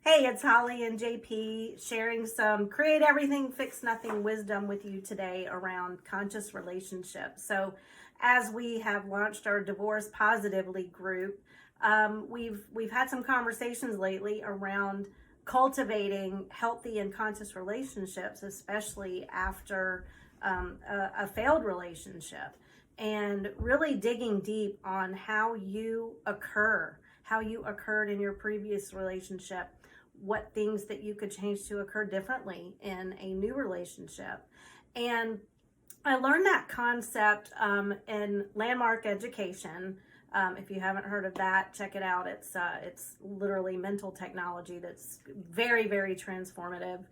Hey, it's Holly and JP sharing some create everything, fix nothing wisdom with you today around conscious relationships. So, as we have launched our Divorce Positively group, we've had some conversations lately around cultivating healthy and conscious relationships, especially after a failed relationship, and really digging deep on how you occurred in your previous relationship, what things that you could change to occur differently in a new relationship. And I learned that concept in Landmark Education. If you haven't heard of that, check it out. It's literally mental technology that's very, very transformative.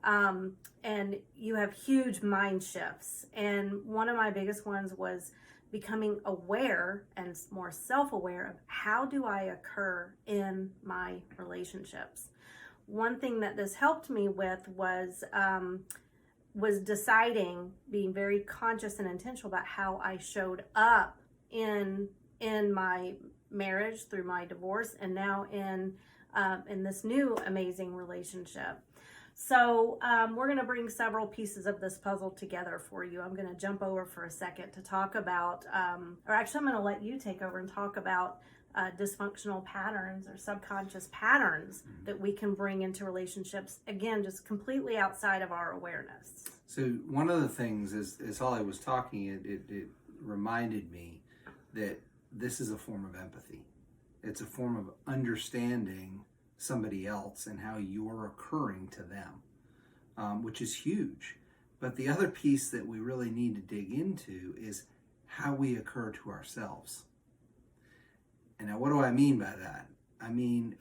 And you have huge mind shifts. And one of my biggest ones was becoming aware and more self-aware of how do I occur in my relationships. One thing that this helped me with was deciding, being very conscious and intentional about how I showed up in my marriage through my divorce, and now in this new amazing relationship. So we're going to bring several pieces of this puzzle together for you. I'm going to jump over for a second to talk about, or actually I'm going to let you take over and talk about dysfunctional patterns or subconscious patterns that we can bring into relationships, again, just completely outside of our awareness. So one of the things, as Holly was talking, it reminded me that this is a form of empathy. It's a form of understanding somebody else and how you're occurring to them, which is huge. But the other piece that we really need to dig into is how we occur to ourselves. And now, what do I mean by that? I mean,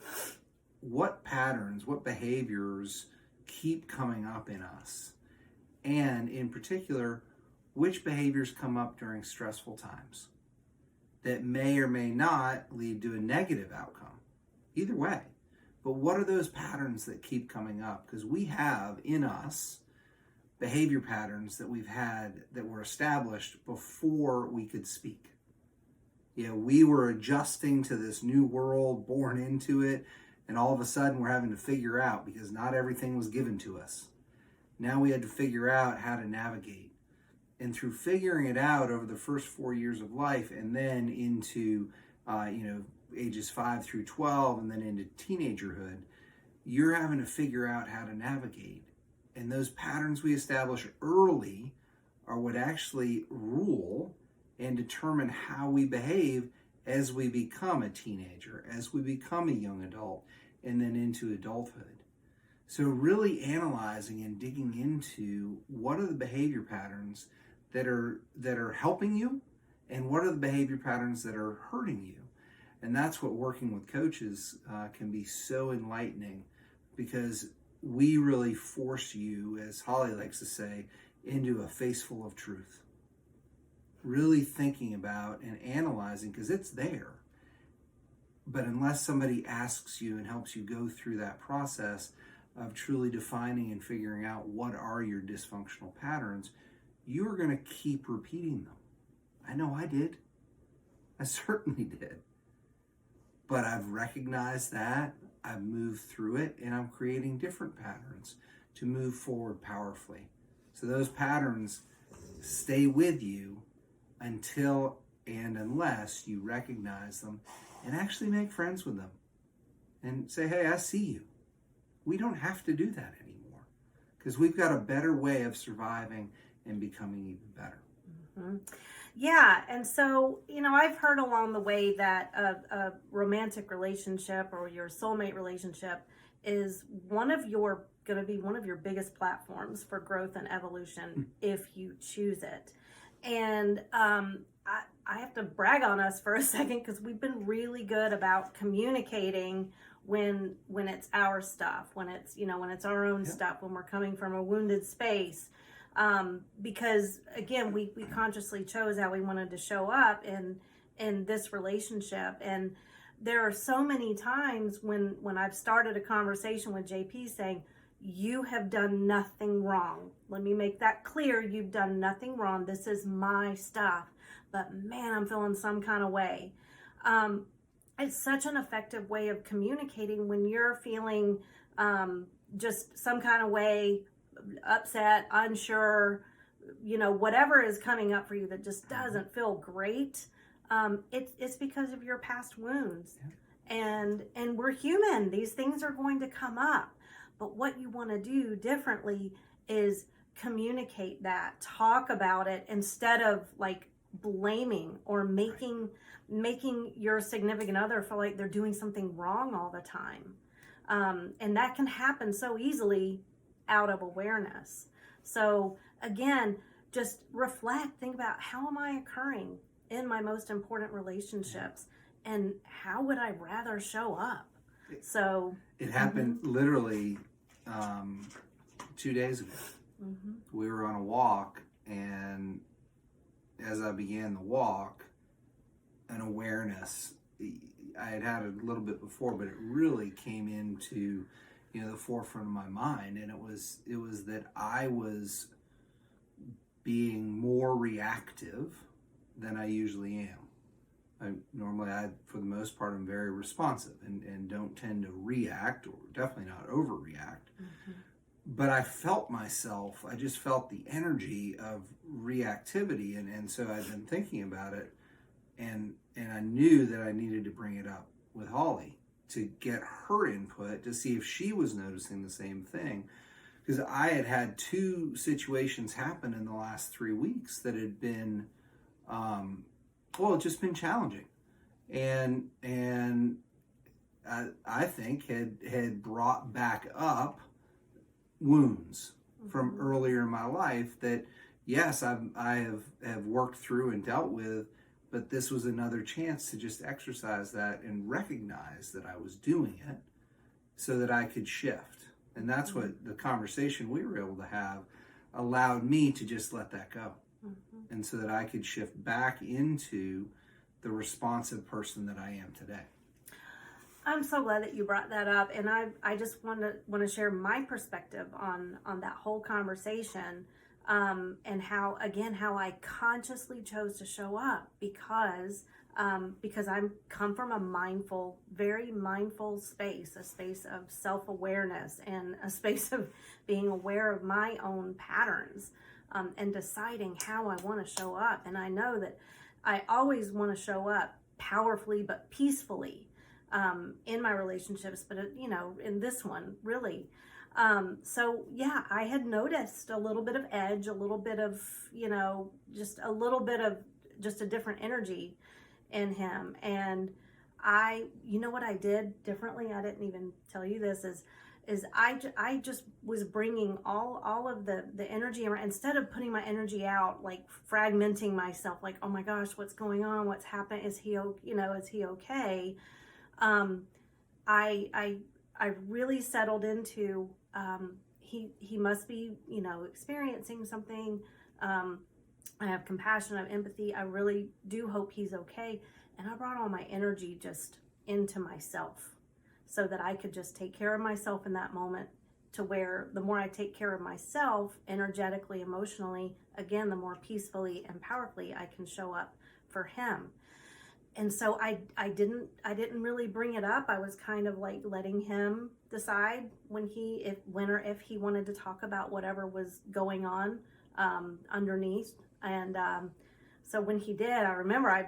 what patterns, what behaviors keep coming up in us? And in particular, which behaviors come up during stressful times that may or may not lead to a negative outcome? Either way. But what are those patterns that keep coming up? Because we have in us behavior patterns that we've had that were established before we could speak. We were adjusting to this new world, born into it, and all of a sudden we're having to figure out, because not everything was given to us. Now we had to figure out how to navigate. And through figuring it out over the first 4 years of life, and then into, ages 5 through 12, and then into teenagerhood, you're having to figure out how to navigate. And those patterns we establish early are what actually rule and determine how we behave as we become a teenager, as we become a young adult, and then into adulthood. So really analyzing and digging into what are the behavior patterns that are helping you, and what are the behavior patterns that are hurting you. And that's what working with coaches can be so enlightening, because we really force you, as Holly likes to say, into a face full of truth. Really thinking about and analyzing, because it's there. But unless somebody asks you and helps you go through that process of truly defining and figuring out what are your dysfunctional patterns, you are going to keep repeating them. I know I did. I certainly did. But I've recognized that, I've moved through it, and I'm creating different patterns to move forward powerfully. So those patterns stay with you until and unless you recognize them and actually make friends with them and say, hey, I see you. We don't have to do that anymore, because we've got a better way of surviving and becoming even better. Mm-hmm. Yeah, and so, I've heard along the way that a romantic relationship or your soulmate relationship is going to be one of your biggest platforms for growth and evolution if you choose it. And I have to brag on us for a second, because we've been really good about communicating when it's our stuff, when it's our own stuff, when we're coming from a wounded space. Because again, we consciously chose how we wanted to show up in this relationship. And there are so many times when I've started a conversation with JP saying, you have done nothing wrong. Let me make that clear. You've done nothing wrong. This is my stuff. But man, I'm feeling some kind of way. It's such an effective way of communicating when you're feeling just some kind of way, upset, unsure, whatever is coming up for you that just doesn't feel great, it's because of your past wounds. And we're human. These things are going to come up. But what you want to do differently is communicate that, talk about it, instead of like blaming or making your significant other feel like they're doing something wrong all the time. And that can happen so easily out of awareness. So again, just reflect, think about, how am I occurring in my most important relationships, and how would I rather show up? So it happened literally 2 days ago. We were on a walk, and as I began the walk, an awareness, I had had a little bit before, but it really came into the forefront of my mind, and it was that I was being more reactive than I usually am. Normally, for the most part, I'm very responsive and don't tend to react, or definitely not overreact. But I just felt the energy of reactivity, and so I've been thinking about it, and I knew that I needed to bring it up with Holly to get her input to see if she was noticing the same thing. Because I had 2 situations happen in the last 3 weeks that had been, just been challenging, and I think had brought back up wounds from earlier in my life that, yes, I have worked through and dealt with, but this was another chance to just exercise that and recognize that I was doing it so that I could shift. And that's what the conversation we were able to have allowed me to just let that go. And so that I could shift back into the responsive person that I am today. I'm so glad that you brought that up, and I just want to share my perspective on that whole conversation, and how I consciously chose to show up because I'm come from a very mindful space, a space of self-awareness, and a space of being aware of my own patterns, and deciding how I want to show up. And I know that I always want to show up powerfully but peacefully in my relationships, but in this one, really. So yeah, I had noticed a little bit of edge, a little bit of, just a little bit of just a different energy in him. And what I did differently, I didn't even tell you this, is I just was bringing all of the energy around, instead of putting my energy out, like fragmenting myself, like, oh my gosh, what's going on? What's happening? Is he okay? I really settled into, he must be, experiencing something. I have compassion, I have empathy. I really do hope he's okay. And I brought all my energy just into myself so that I could just take care of myself in that moment, to where the more I take care of myself energetically, emotionally, again, the more peacefully and powerfully I can show up for him. And so I didn't really bring it up. I was kind of like letting him decide when or if he wanted to talk about whatever was going on underneath. And so when he did, I remember I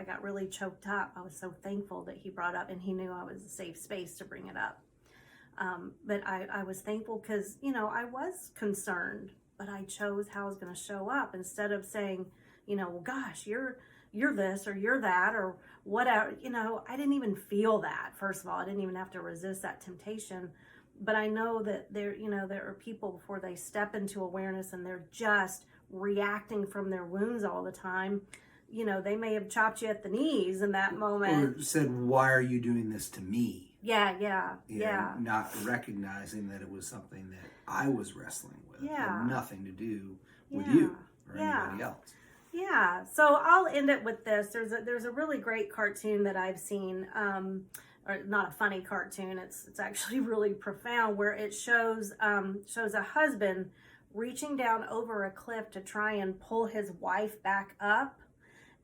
got really choked up. I was so thankful that he brought up, and he knew I was a safe space to bring it up. But I was thankful because, I was concerned, but I chose how I was going to show up, instead of saying, well, gosh, you're this or you're that or whatever. I didn't even feel that. First of all, I didn't even have to resist that temptation. But I know that there are people, before they step into awareness and they're just reacting from their wounds all the time, they may have chopped you at the knees in that moment. Or said, why are you doing this to me? Yeah. Not recognizing that it was something that I was wrestling with. Yeah. Had nothing to do with you or anybody else. Yeah. So I'll end it with this. There's a really great cartoon that I've seen, or not a funny cartoon. It's actually really profound, where it shows a husband reaching down over a cliff to try and pull his wife back up.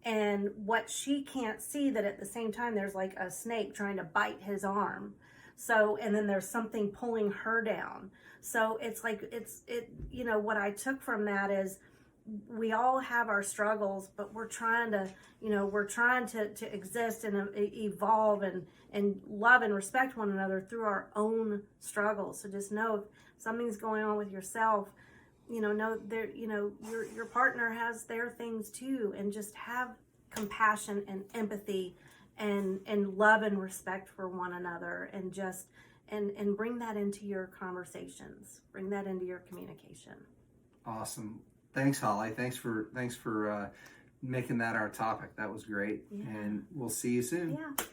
And what she can't see, that at the same time there's like a snake trying to bite his arm. So, and then there's something pulling her down. So it's like, you know, what I took from that is we all have our struggles, but we're trying to, you know, to exist and evolve and love and respect one another through our own struggles. So just know if something's going on with yourself, you know there, you know, your partner has their things too, and just have compassion and empathy and love and respect for one another, and just and bring that into your conversations, bring that into your communication. Awesome. Thanks, Holly. Thanks for making that our topic. That was great. Yeah. And we'll see you soon. Yeah.